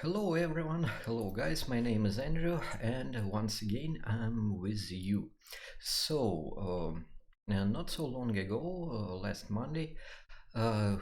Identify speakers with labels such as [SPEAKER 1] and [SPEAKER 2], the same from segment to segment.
[SPEAKER 1] Hello everyone, hello guys, my name is Andrew and once again I'm with you. Not so long ago, last Monday, uh,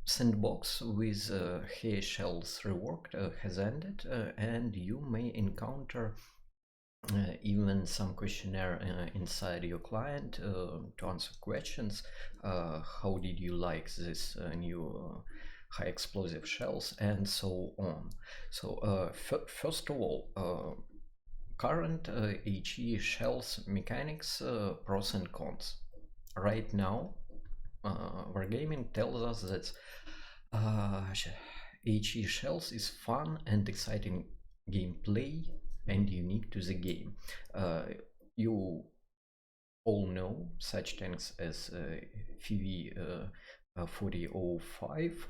[SPEAKER 1] Sandbox with hair shells reworked has ended and you may encounter even some questionnaire inside your client to answer questions. How did you like this new high explosive shells and so on. First of all, current HE shells mechanics, pros and cons. Right now, Wargaming tells us that HE shells is fun and exciting gameplay and unique to the game. You all know such tanks as FV 4005,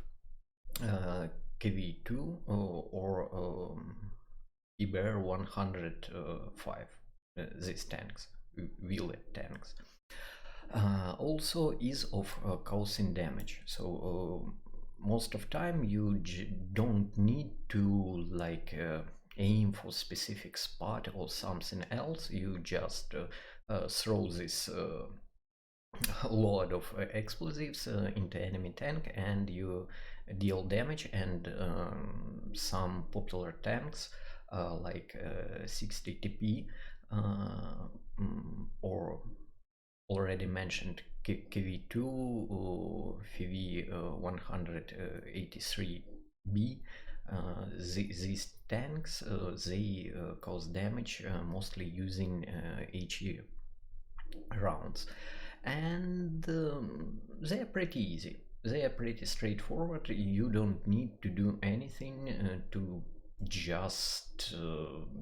[SPEAKER 1] KV2, or IBR 105. These tanks, wheeled tanks. Also is of causing damage. So most of time you don't need to aim for specific spot or something else. You just throw this load of explosives into enemy tank and you deal damage. And some popular tanks like 60 TP or already mentioned KV2, FV 183B. These tanks they cause damage mostly using HE rounds, and they are pretty easy. They are pretty straightforward. You don't need to do anything to just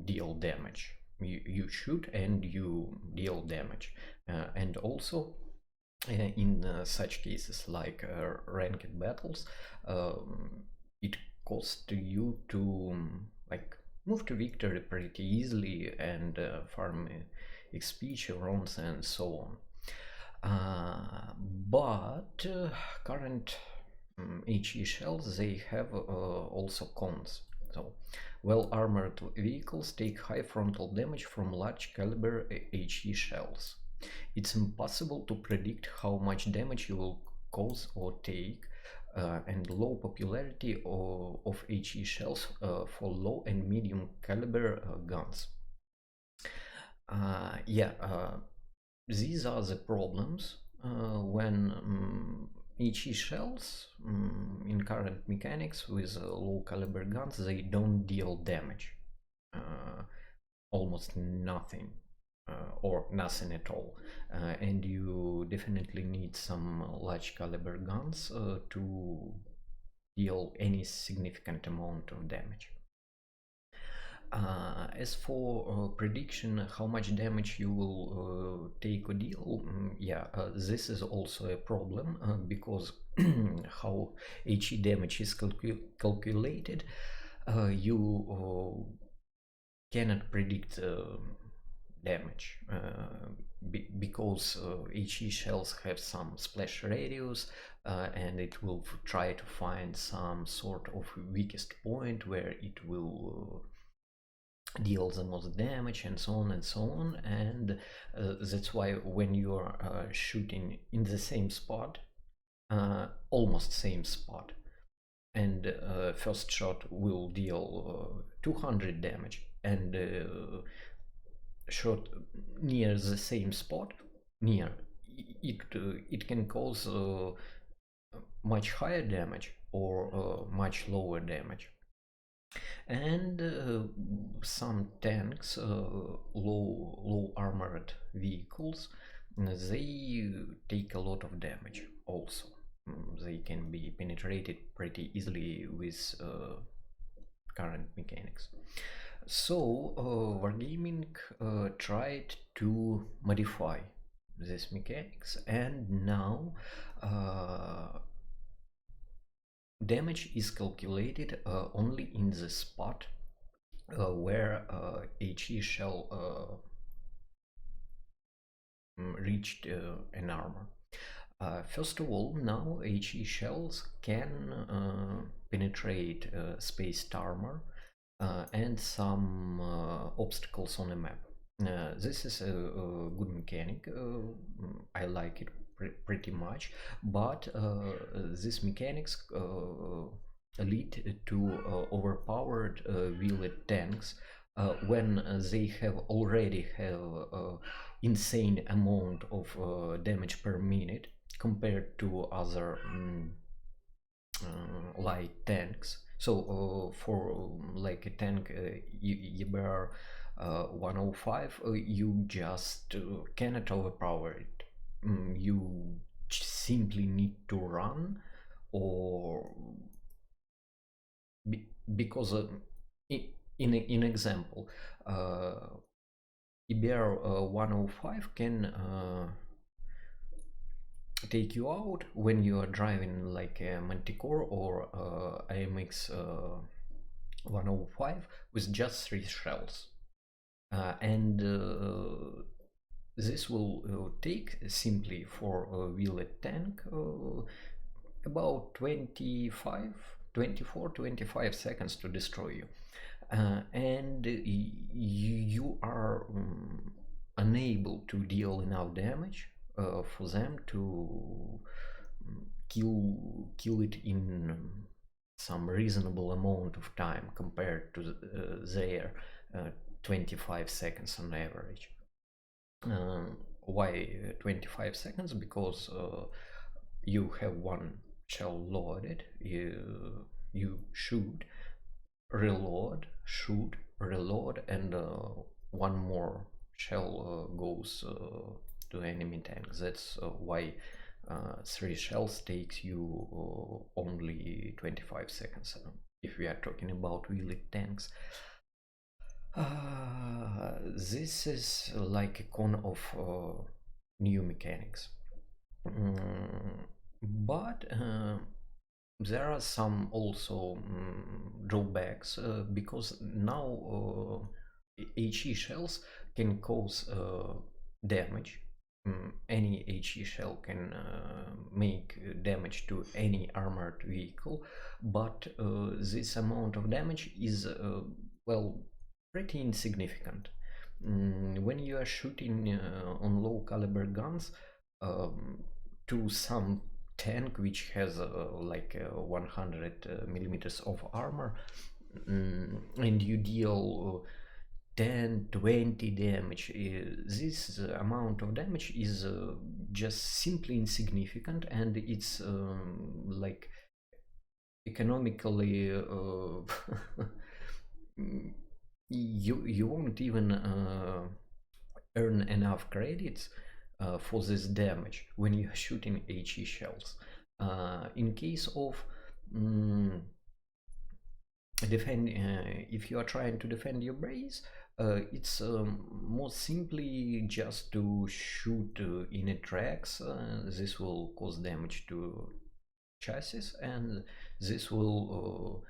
[SPEAKER 1] deal damage. You shoot and you deal damage. And also in such cases like ranked battles, it costs you to move to victory pretty easily and farm XP, chevrons, and so on. But current HE shells, they have also cons. So, well armored vehicles take high frontal damage from large caliber HE shells. It's impossible to predict how much damage you will cause or take, and low popularity of HE shells for low and medium caliber guns. These are the problems when HE shells in current mechanics with low caliber guns, they don't deal damage. Almost nothing or nothing at all. And you definitely need some large caliber guns to deal any significant amount of damage. As for prediction how much damage you will take or deal, this is also a problem because how HE damage is calculated, you cannot predict damage because HE shells have some splash radius and it will try to find some sort of weakest point where it will deal the most damage and so on and so on. And that's why when you're shooting in the same spot, almost same spot, and first shot will deal 200 damage, and shot near the same spot, it can cause much higher damage or much lower damage. And some tanks, low armored vehicles, they take a lot of damage also. They can be penetrated pretty easily with current mechanics. So Wargaming tried to modify this mechanics, and now damage is calculated only in the spot where HE shell reached an armor. First of all, now HE shells can penetrate spaced armor and some obstacles on the map. This is a good mechanic. I like it pretty much, but these mechanics lead to overpowered wheeled tanks when they have already have insane amount of damage per minute compared to other light tanks. So for like a tank YBR 105, you just cannot overpower it. You simply need to run, or because in example, YBR 105 can take you out when you are driving like a Manticore or AMX 105 with just 3 shells. And this will take simply for a wheeled tank about 24-25 seconds to destroy you. And you are unable to deal enough damage for them to kill it in some reasonable amount of time compared to their 25 seconds on average. Why 25 seconds? Because you have one shell loaded, you shoot, reload, shoot, reload, and one more shell goes to enemy tank. That's why 3 shells takes you only 25 seconds if we are talking about wheeled tanks. This is like a con of new mechanics, but there are some also drawbacks because now HE shells can cause damage. Any HE shell can make damage to any armored vehicle, but this amount of damage is well, pretty insignificant. When you are shooting on low caliber guns to some tank which has like 100 millimeters of armor, and you deal 10-20 damage, this amount of damage is just simply insignificant, and it's like economically you won't even earn enough credits for this damage when you are shooting HE shells. In case of if you are trying to defend your base, it's more simply just to shoot in a tracks. This will cause damage to chassis, and this will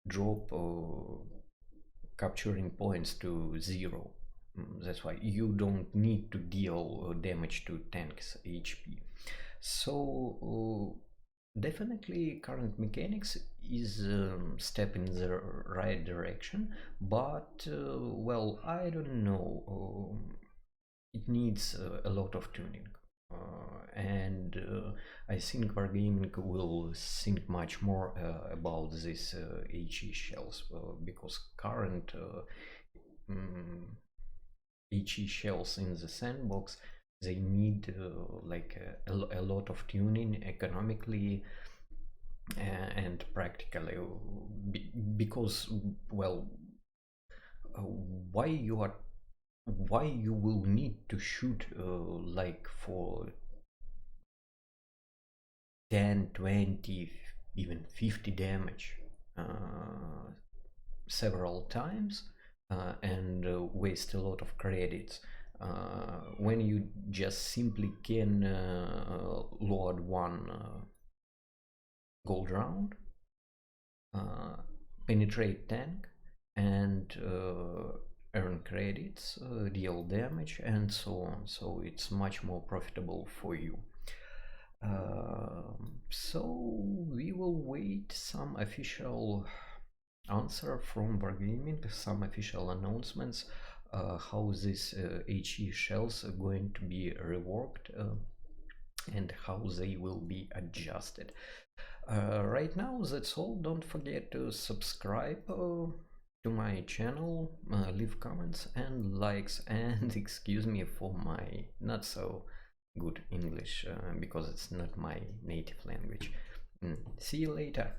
[SPEAKER 1] drop capturing points to 0. That's why you don't need to deal damage to tanks HP. So definitely current mechanics is step in the right direction, but well, I don't know, it needs a lot of tuning. And I think Wargaming will think much more about these HE shells, because current HE shells in the sandbox, they need like a lot of tuning economically and practically, because well, why you will need to shoot like for 10, 20, even 50 damage several times and waste a lot of credits when you just simply can load one gold round, penetrate tank, and earn credits, deal damage, and so on. So it's much more profitable for you. So we will wait some official answer from Wargaming, some official announcements, how these HE shells are going to be reworked and how they will be adjusted. Right now, that's all. Don't forget to subscribe to my channel, leave comments and likes, and excuse me for my not so good English because it's not my native language. See you later.